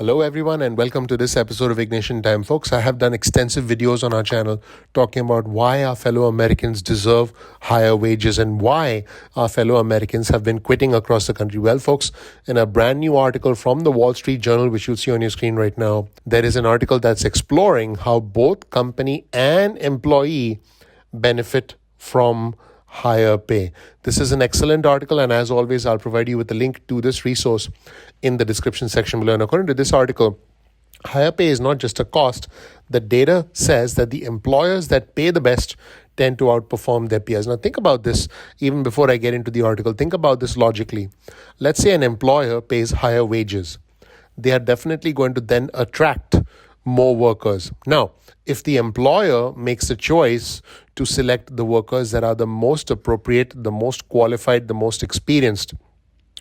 Hello, everyone, and welcome to this episode of Ignition Time. Folks, I have done extensive videos on our channel talking about why our fellow Americans deserve higher wages and why our fellow Americans have been quitting across the country. Well, folks, in a brand new article from the Wall Street Journal, which you'll see on your screen right now, there is an article that's exploring how both company and employee benefit from higher pay. This is an excellent article, and as always, I'll provide you with a link to this resource in the description section below. And according to this article, higher pay is not just a cost. The data says that the employers that pay the best tend to outperform their peers. Now, think about this even before I get into the article. Think about this logically. Let's say an employer pays higher wages. They are definitely going to then attract more workers. Now, if the employer makes a choice to select the workers that are the most appropriate, the most qualified, the most experienced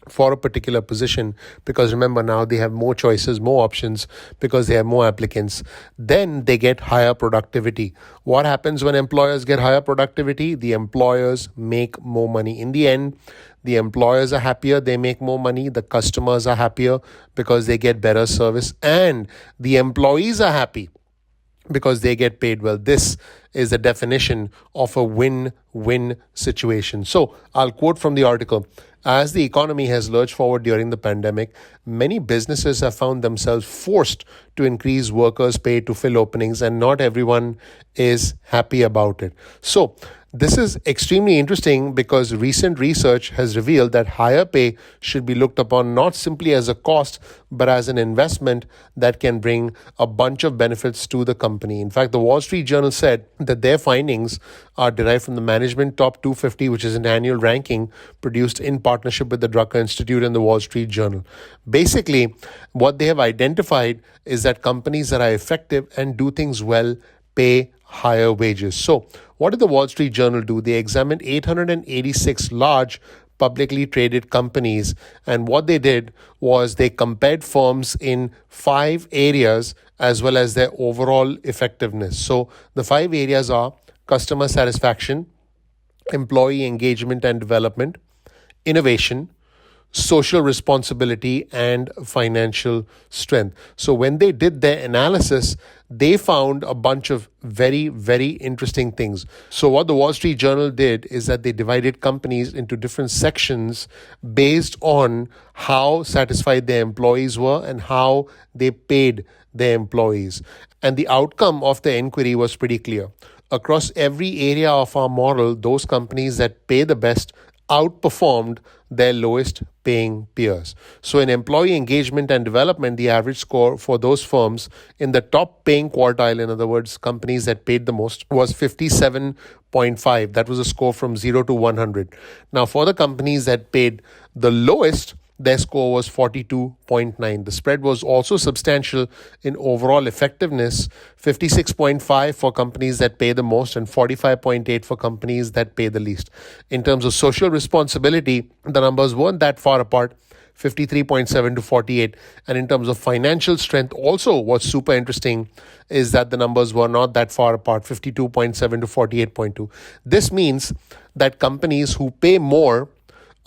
for a particular position, because remember now they have more choices, more options because they have more applicants, then they get higher productivity. What happens when employers get higher productivity? The employers make more money. In the end, the employers are happier, they make more money, the customers are happier because they get better service, and the employees are happy because they get paid well. This is the definition of a win-win situation. So I'll quote from the article. As the economy has lurched forward during the pandemic, many businesses have found themselves forced to increase workers' pay to fill openings, and not everyone is happy about it. So this is extremely interesting because recent research has revealed that higher pay should be looked upon not simply as a cost, but as an investment that can bring a bunch of benefits to the company. In fact, the Wall Street Journal said that their findings are derived from the Management Top 250, which is an annual ranking produced in partnership with the Drucker Institute and the Wall Street Journal. Basically, what they have identified is that companies that are effective and do things well pay higher wages. So, what did the Wall Street Journal do? They examined 886 large publicly traded companies, and what they did was they compared firms in 5 areas as well as their overall effectiveness. So, the 5 areas are customer satisfaction, employee engagement and development, innovation, social responsibility, and financial strength. So when they did their analysis, they found a bunch of very, very interesting things. So what the Wall Street Journal did is that they divided companies into different sections based on how satisfied their employees were and how they paid their employees. And the outcome of the inquiry was pretty clear. Across every area of our model, those companies that pay the best outperformed their lowest paying peers. So in employee engagement and development, the average score for those firms in the top paying quartile, in other words, companies that paid the most, was 57.5. That was a score from 0 to 100. Now, for the companies that paid the lowest, their score was 42.9. The spread was also substantial in overall effectiveness, 56.5 for companies that pay the most and 45.8 for companies that pay the least. In terms of social responsibility, the numbers weren't that far apart, 53.7 to 48. And in terms of financial strength, also what's super interesting is that the numbers were not that far apart, 52.7 to 48.2. This means that companies who pay more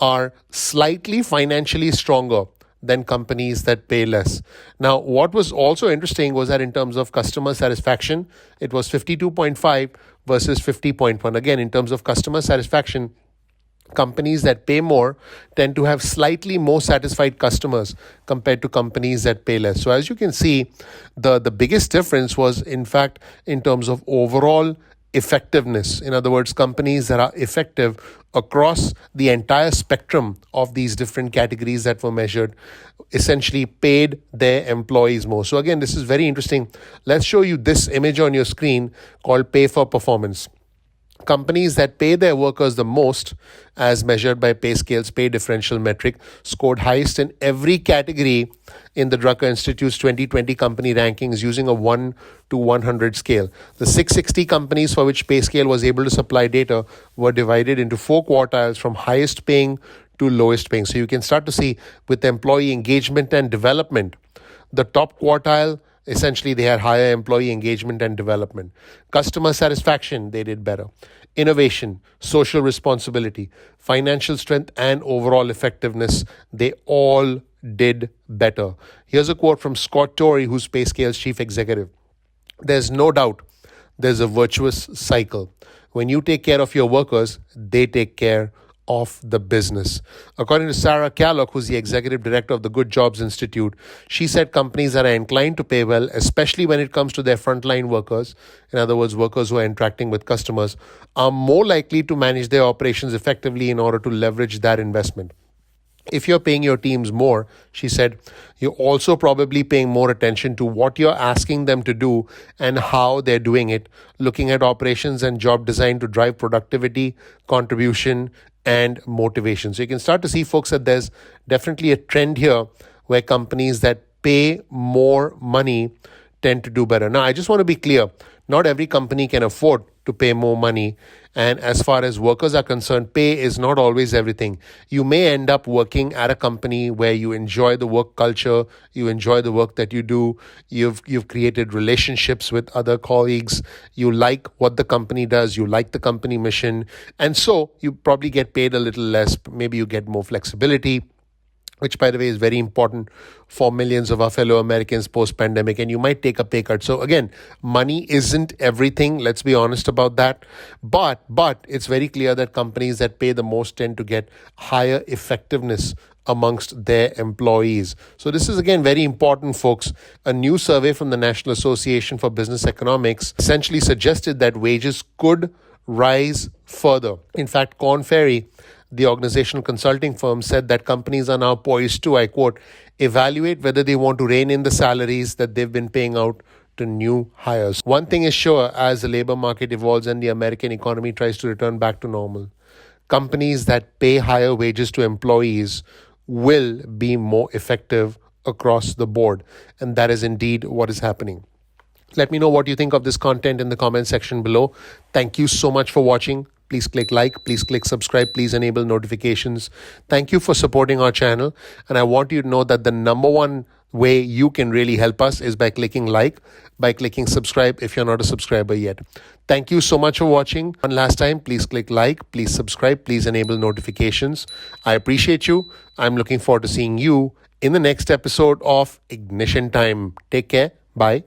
are slightly financially stronger than companies that pay less. Now, what was also interesting was that in terms of customer satisfaction, it was 52.5 versus 50.1. Again, in terms of customer satisfaction, companies that pay more tend to have slightly more satisfied customers compared to companies that pay less. So as you can see, the biggest difference was, in fact, in terms of overall effectiveness. In other words, companies that are effective across the entire spectrum of these different categories that were measured essentially paid their employees more. So again, this is very interesting. Let's show you this image on your screen called pay for performance. Companies that pay their workers the most, as measured by pay scale's pay differential metric, scored highest in every category in the Drucker Institute's 2020 company rankings using a 1 to 100 scale. The 660 companies for which pay scale was able to supply data were divided into 4 quartiles from highest paying to lowest paying. So you can start to see with employee engagement and development, the top quartile, essentially, they had higher employee engagement and development. Customer satisfaction, they did better. Innovation, social responsibility, financial strength, and overall effectiveness, they all did better. Here's a quote from Scott Torrey, who's PayScale's chief executive. There's no doubt there's a virtuous cycle. When you take care of your workers, they take care of the business. According to Sarah Kalloch, who's the executive director of the Good Jobs Institute, she said companies that are inclined to pay well, especially when it comes to their frontline workers, in other words, workers who are interacting with customers, are more likely to manage their operations effectively in order to leverage that investment. If you're paying your teams more, she said, you're also probably paying more attention to what you're asking them to do and how they're doing it, looking at operations and job design to drive productivity, contribution, and motivation. So you can start to see, folks, that there's definitely a trend here where companies that pay more money tend to do better. Now, I just want to be clear. Not every company can afford to pay more money. And as far as workers are concerned, pay is not always everything. You may end up working at a company where you enjoy the work culture, you enjoy the work that you do, you've created relationships with other colleagues, you like what the company does, you like the company mission, and so you probably get paid a little less. Maybe you get more flexibility, which, by the way, is very important for millions of our fellow Americans post-pandemic, and you might take a pay cut. So again, money isn't everything. Let's be honest about that. But it's very clear that companies that pay the most tend to get higher effectiveness amongst their employees. So this is, again, very important, folks. A new survey from the National Association for Business Economics essentially suggested that wages could rise further. In fact, Korn Ferry, the organizational consulting firm, said that companies are now poised to, I quote, evaluate whether they want to rein in the salaries that they've been paying out to new hires. One thing is sure, as the labor market evolves and the American economy tries to return back to normal, companies that pay higher wages to employees will be more effective across the board. And that is indeed what is happening. Let me know what you think of this content in the comment section below. Thank you so much for watching. Please click like, please click subscribe, please enable notifications. Thank you for supporting our channel. And I want you to know that the number one way you can really help us is by clicking like, by clicking subscribe if you're not a subscriber yet. Thank you so much for watching. One last time, please click like, please subscribe, please enable notifications. I appreciate you. I'm looking forward to seeing you in the next episode of Ignition Time. Take care. Bye.